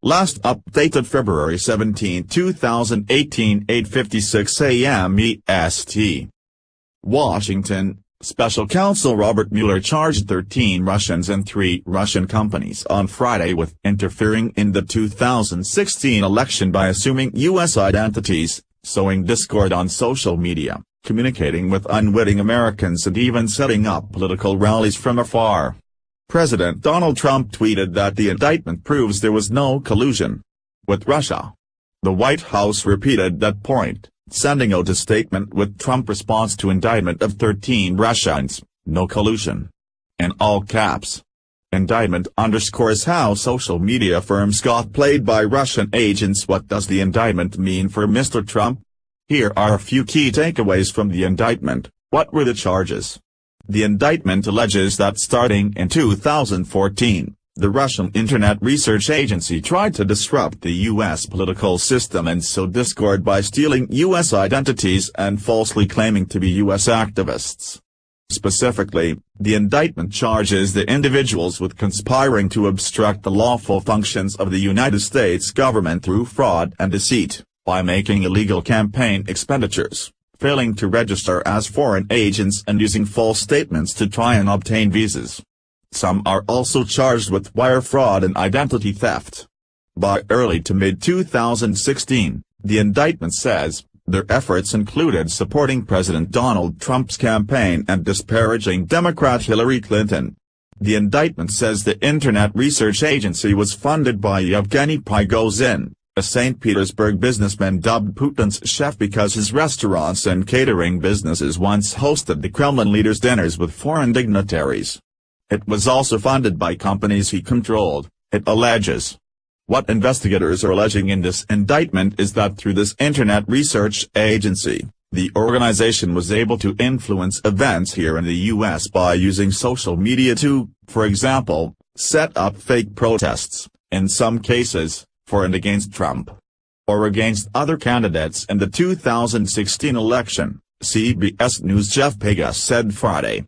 Last updated February 17, 2018, 8:56 a.m. EST. Washington, Special Counsel Robert Mueller charged 13 Russians and 3 Russian companies on Friday with interfering in the 2016 election by assuming U.S. identities, sowing discord on social media, communicating with unwitting Americans and even setting up political rallies from afar. President Donald Trump tweeted that the indictment proves there was no collusion with Russia. The White House repeated that point, sending out a statement with Trump's response to indictment of 13 Russians, "No collusion." In all caps. Indictment underscores how social media firms got played by Russian agents. What does the indictment mean for Mr. Trump? Here are a few key takeaways from the indictment. What were the charges? The indictment alleges that starting in 2014, the Russian Internet Research Agency tried to disrupt the U.S. political system and sow discord by stealing U.S. identities and falsely claiming to be U.S. activists. Specifically, the indictment charges the individuals with conspiring to obstruct the lawful functions of the United States government through fraud and deceit, by making illegal campaign expenditures, failing to register as foreign agents and using false statements to try and obtain visas. Some are also charged with wire fraud and identity theft. By early to mid-2016, the indictment says, their efforts included supporting President Donald Trump's campaign and disparaging Democrat Hillary Clinton. The indictment says the Internet Research Agency was funded by Yevgeny Prigozhin, a St. Petersburg businessman dubbed Putin's chef because his restaurants and catering businesses once hosted the Kremlin leaders' dinners with foreign dignitaries. It was also funded by companies he controlled, it alleges. What investigators are alleging in this indictment is that through this Internet Research Agency, the organization was able to influence events here in the U.S. by using social media to, for example, set up fake protests, in some cases, for and against Trump, or against other candidates in the 2016 election, CBS News' Jeff Pegas said Friday.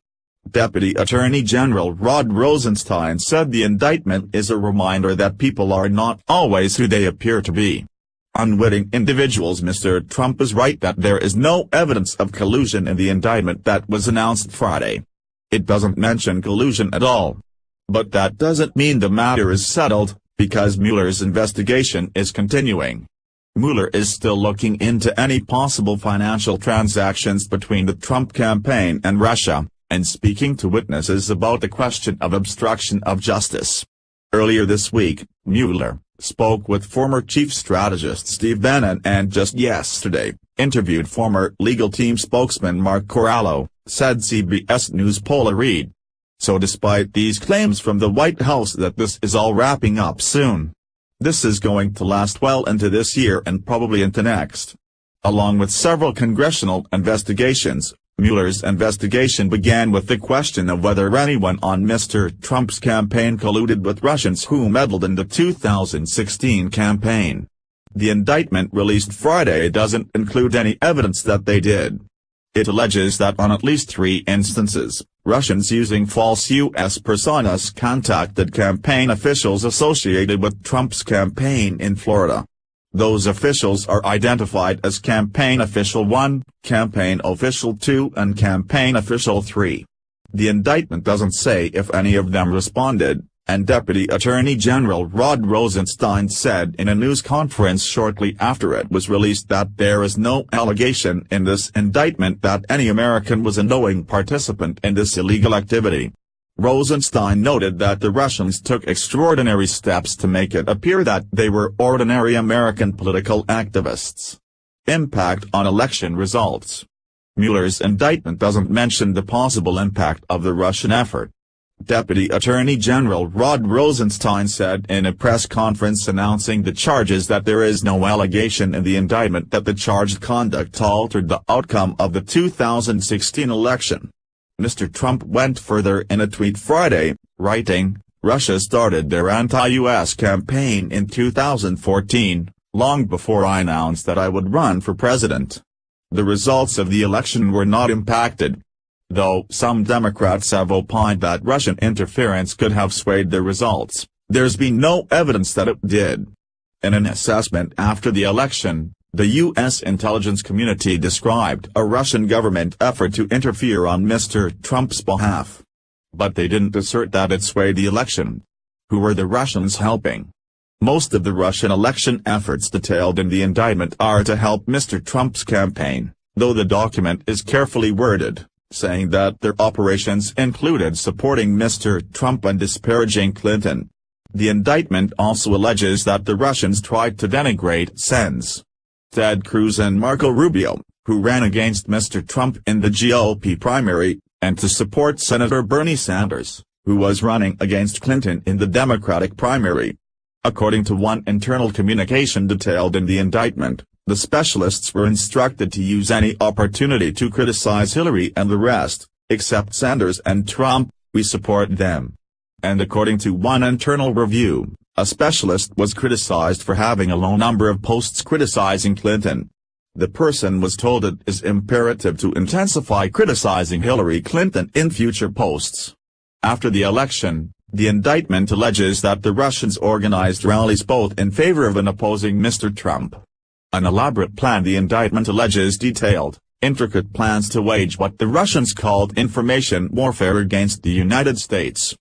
Deputy Attorney General Rod Rosenstein said the indictment is a reminder that people are not always who they appear to be. Unwitting individuals. Mr. Trump is right that there is no evidence of collusion in the indictment that was announced Friday. It doesn't mention collusion at all. But that doesn't mean the matter is settled, because Mueller's investigation is continuing. Mueller is still looking into any possible financial transactions between the Trump campaign and Russia, and speaking to witnesses about the question of obstruction of justice. Earlier this week, Mueller spoke with former chief strategist Steve Bannon and just yesterday, interviewed former legal team spokesman Mark Corallo, said CBS News' Paula Reed. So despite these claims from the White House that this is all wrapping up soon, this is going to last well into this year and probably into next. Along with several congressional investigations, Mueller's investigation began with the question of whether anyone on Mr. Trump's campaign colluded with Russians who meddled in the 2016 campaign. The indictment released Friday doesn't include any evidence that they did. It alleges that on at least 3 instances, Russians using false U.S. personas contacted campaign officials associated with Trump's campaign in Florida. Those officials are identified as Campaign Official 1, Campaign Official 2 and Campaign Official 3. The indictment doesn't say if any of them responded, and Deputy Attorney General Rod Rosenstein said in a news conference shortly after it was released that there is no allegation in this indictment that any American was a knowing participant in this illegal activity. Rosenstein noted that the Russians took extraordinary steps to make it appear that they were ordinary American political activists. Impact on election results. Mueller's indictment doesn't mention the possible impact of the Russian effort. Deputy Attorney General Rod Rosenstein said in a press conference announcing the charges that there is no allegation in the indictment that the charged conduct altered the outcome of the 2016 election. Mr. Trump went further in a tweet Friday, writing, "Russia started their anti-US campaign in 2014, long before I announced that I would run for president. The results of the election were not impacted. Though some Democrats have opined that Russian interference could have swayed the results, there's been no evidence that it did. In an assessment after the election, the U.S. intelligence community described a Russian government effort to interfere on Mr. Trump's behalf. But they didn't assert that it swayed the election. Who were the Russians helping? Most of the Russian election efforts detailed in the indictment are to help Mr. Trump's campaign, though the document is carefully worded, saying that their operations included supporting Mr. Trump and disparaging Clinton. The indictment also alleges that the Russians tried to denigrate Sens. Ted Cruz and Marco Rubio, who ran against Mr. Trump in the GOP primary, and to support Senator Bernie Sanders, who was running against Clinton in the Democratic primary. According to one internal communication detailed in the indictment, the specialists were instructed to use any opportunity to criticize Hillary and the rest, except Sanders and Trump. We support them. And according to one internal review, a specialist was criticized for having a low number of posts criticizing Clinton. The person was told it is imperative to intensify criticizing Hillary Clinton in future posts. After the election, the indictment alleges that the Russians organized rallies both in favor of and opposing Mr. Trump. An elaborate plan. The indictment alleges detailed, intricate plans to wage what the Russians called information warfare against the United States.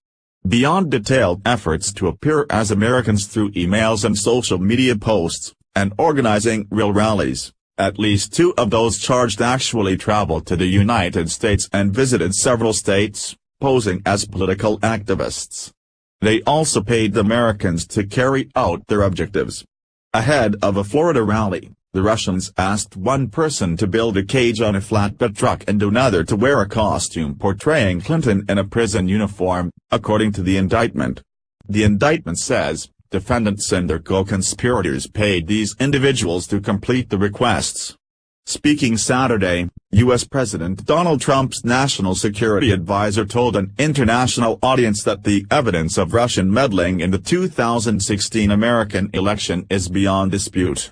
Beyond detailed efforts to appear as Americans through emails and social media posts, and organizing real rallies, at least 2 of those charged actually traveled to the United States and visited several states, posing as political activists. They also paid Americans to carry out their objectives. Ahead of a Florida rally, the Russians asked one person to build a cage on a flatbed truck and another to wear a costume portraying Clinton in a prison uniform, according to the indictment. The indictment says, defendants and their co-conspirators paid these individuals to complete the requests. Speaking Saturday, U.S. President Donald Trump's national security advisor told an international audience that the evidence of Russian meddling in the 2016 American election is beyond dispute.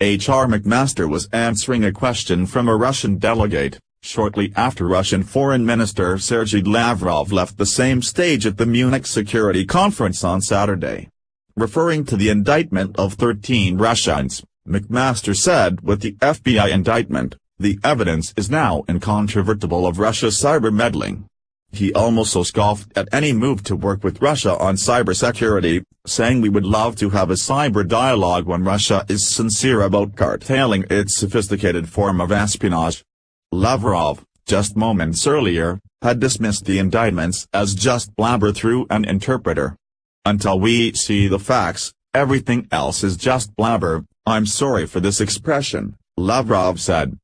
H.R. McMaster was answering a question from a Russian delegate, shortly after Russian Foreign Minister Sergei Lavrov left the same stage at the Munich Security Conference on Saturday. Referring to the indictment of 13 Russians, McMaster said with the FBI indictment, the evidence is now incontrovertible of Russia's cyber meddling. He also scoffed at any move to work with Russia on cybersecurity, saying we would love to have a cyber dialogue when Russia is sincere about curtailing its sophisticated form of espionage. Lavrov, just moments earlier, had dismissed the indictments as just blabber through an interpreter. Until we see the facts, everything else is just blabber. I'm sorry for this expression, Lavrov said.